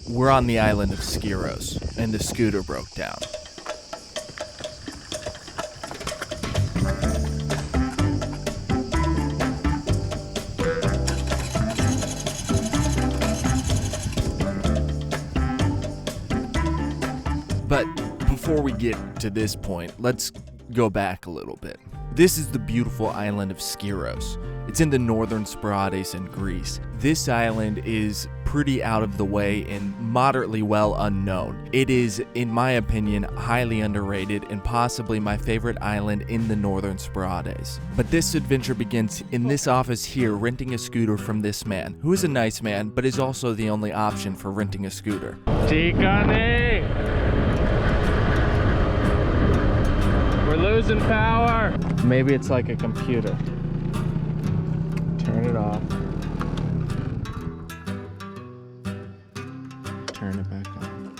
we're on the island of Skiros, and the scooter broke down. But before we get to this point, let's go back a little bit. This is the beautiful island of Skiros. It's in the northern Sporades in Greece. This island is pretty out of the way and moderately well unknown. It is, in my opinion, highly underrated and possibly my favorite island in the northern Sporades. But this adventure begins in this office here, renting a scooter from this man, who is a nice man, but is also the only option for renting a scooter. We're losing power. Maybe it's like a computer. Turn it off. Turn it back on.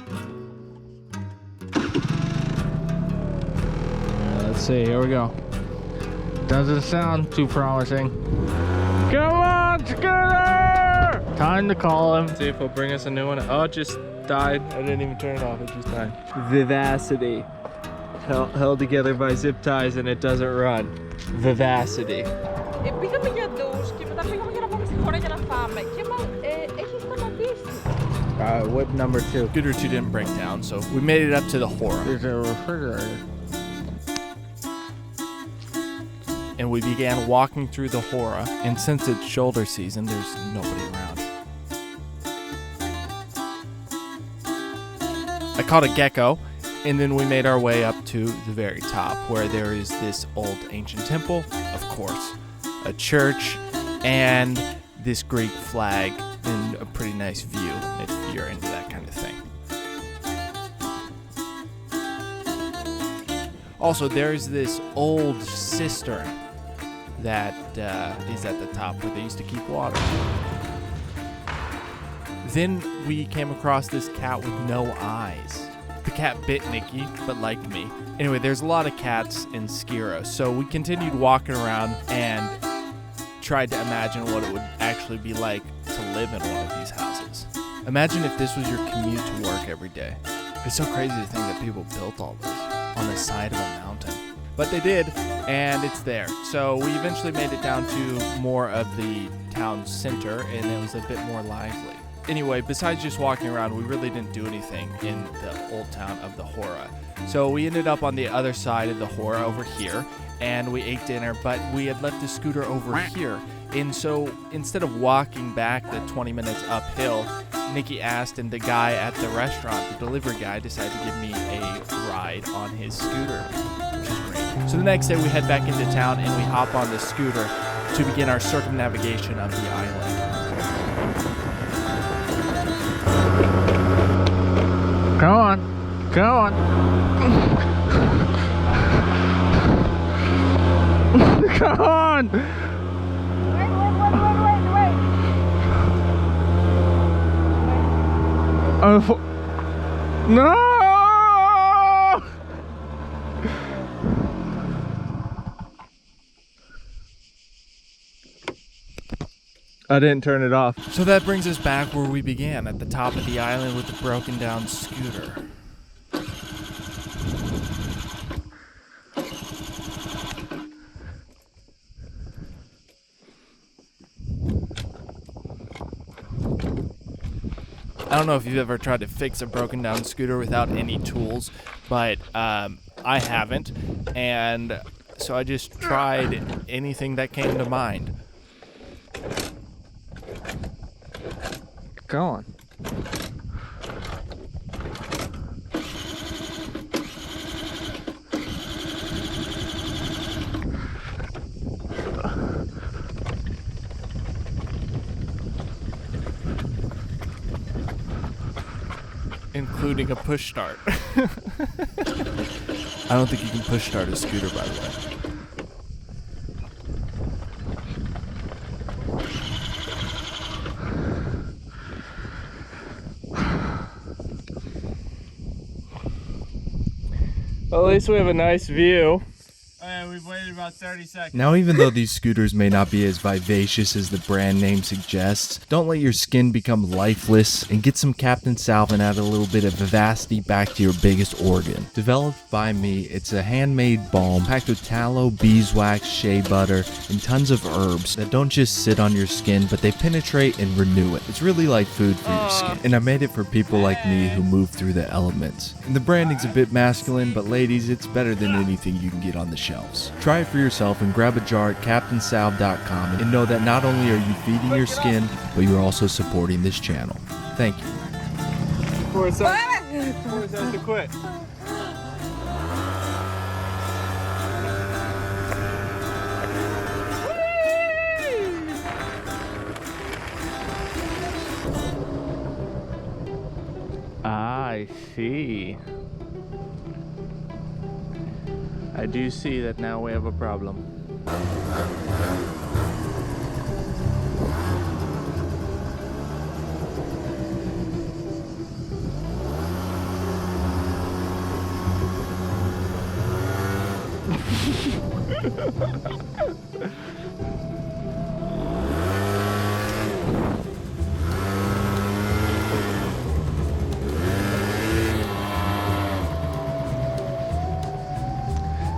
Let's see, here we go. Doesn't sound too promising. Come on, scooter! Time to call him. See if he'll bring us a new one. Oh, it just died. I didn't even turn it off, it just died. Vivacity. Held together by zip ties and it doesn't run. Vivacity. Whip number 2. Scooter 2 didn't break down, so we made it up to the Hora. There's a refrigerator. And we began walking through the Hora, and since it's shoulder season, there's nobody around. I caught a gecko. And then we made our way up to the very top, where there is this old ancient temple, of course, a church, and this Greek flag, and a pretty nice view if you're into that kind of thing. Also, there's this old cistern that is at the top where they used to keep water. Then we came across this cat with no eyes. The cat bit Nikki, but liked me. Anyway, there's a lot of cats in Skiros, so we continued walking around and tried to imagine what it would actually be like to live in one of these houses. Imagine if this was your commute to work every day. It's so crazy to think that people built all this on the side of a mountain. But they did, and it's there. So we eventually made it down to more of the town center, and it was a bit more lively. Anyway, besides just walking around, we really didn't do anything in the old town of the Hora. So we ended up on the other side of the Hora over here, and we ate dinner, but we had left the scooter over here. And so instead of walking back the 20 minutes uphill, Nikki asked, and the guy at the restaurant, the delivery guy, decided to give me a ride on his scooter, which is great. So the next day we head back into town and we hop on the scooter to begin our circumnavigation of the island. Come on, come on. Come on. Wait. No! I didn't turn it off. So that brings us back where we began, at the top of the island with the broken down scooter. I don't know if you've ever tried to fix a broken down scooter without any tools, but I haven't, and so I just tried anything that came to mind. Go on. Including a push start. I don't think you can push start a scooter, by the way. Well, at least we have a nice view. Oh, yeah, we we've waited about 30 seconds. Now, even though these scooters may not be as vivacious as the brand name suggests, don't let your skin become lifeless and get some Captain Salve and add a little bit of vivacity back to your biggest organ. Developed by me, it's a handmade balm packed with tallow, beeswax, shea butter, and tons of herbs that don't just sit on your skin, but they penetrate and renew it. It's really like food for your skin. And I made it for people like me who move through the elements. And the branding's a bit masculine, but ladies, it's better than anything you can get on the shelves. Try it for yourself and grab a jar at CaptainSalve.com and know that not only are you feeding your skin, but you're also supporting this channel. Thank you. Force us to quit. I see. I do see that now we have a problem.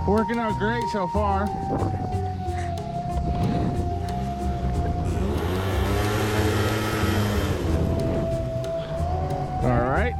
Working out great so far. All right.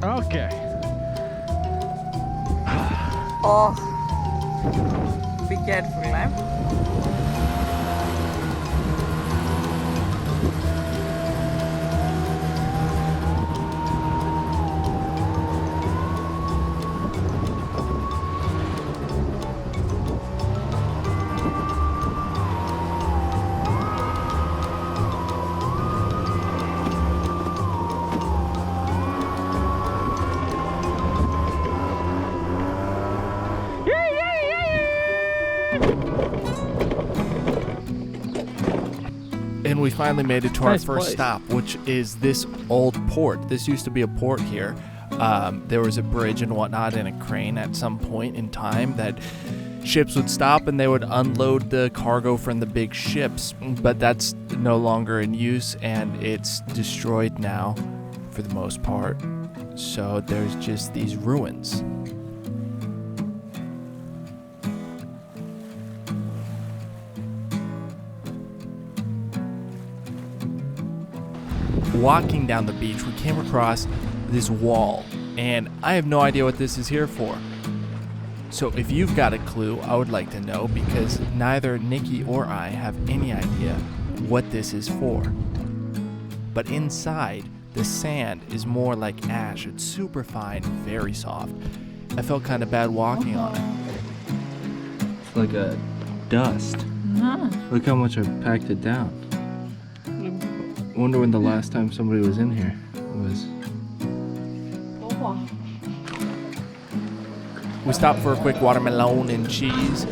Okay. Oh, be careful, eh? And we finally made it to our Nice first place. stop, which is this old port. This used to be a port here. There was a bridge and whatnot and a crane at some point in time that ships would stop and they would unload the cargo from the big ships. But that's no longer in use and it's destroyed now for the most part. So there's just these ruins. Walking down the beach, we came across this wall, and I have no idea what this is here for. So if you've got a clue, I would like to know, because neither Nikki or I have any idea what this is for. But inside, the sand is more like ash. It's super fine, very soft. I felt kind of bad walking on it. It's like a dust. Look how much I packed it down. Wonder when the last time somebody was in here was. We stopped for a quick watermelon and cheese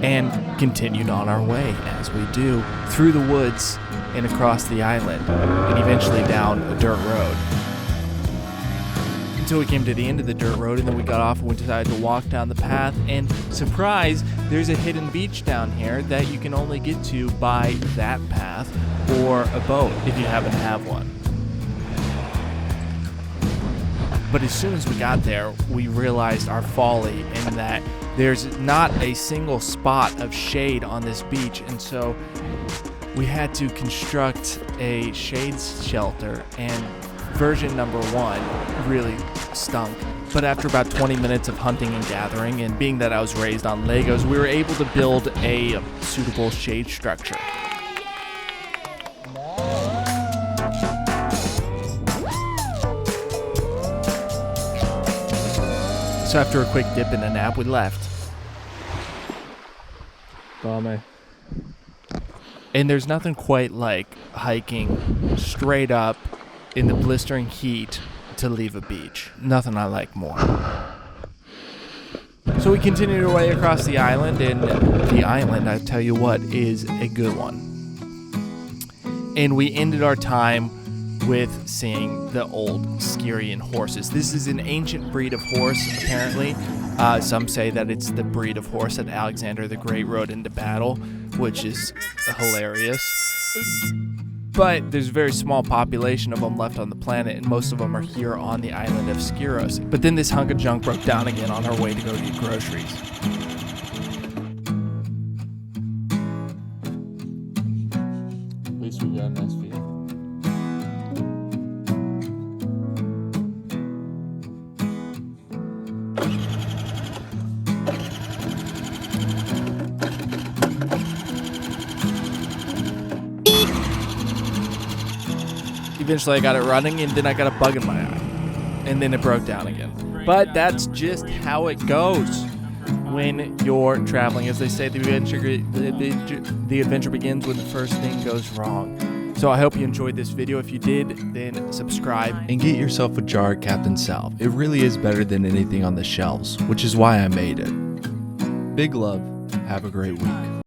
and continued on our way, as we do, through the woods and across the island and eventually down a dirt road. Until we came to the end of the dirt road, and then we got off and we decided to walk down the path, and surprise, there's a hidden beach down here that you can only get to by that path or a boat if you happen to have one. But as soon as we got there, we realized our folly in that there's not a single spot of shade on this beach, and so we had to construct a shade shelter, and version number 1 really stunk. But after about 20 minutes of hunting and gathering, and being that I was raised on Legos, we were able to build a suitable shade structure. So after a quick dip and a nap, we left. Bummer. And there's nothing quite like hiking straight up in the blistering heat to leave a beach. Nothing I like more. So we continued our way across the island, and the island, I tell you what, is a good one. And we ended our time with seeing the old Skiroan horses. This is an ancient breed of horse, apparently. Some say that it's the breed of horse that Alexander the Great rode into battle, which is hilarious. But there's a very small population of them left on the planet, and most of them are here on the island of Skiros. But then this hunk of junk broke down again on our way to go get groceries. At least we got a nice view. Eventually I got it running, and then I got a bug in my eye. And then it broke down again. But that's just how it goes when you're traveling. As they say, the adventure begins when the first thing goes wrong. So I hope you enjoyed this video. If you did, then subscribe. And get yourself a jar of Captain Salve. It really is better than anything on the shelves, which is why I made it. Big love. Have a great week.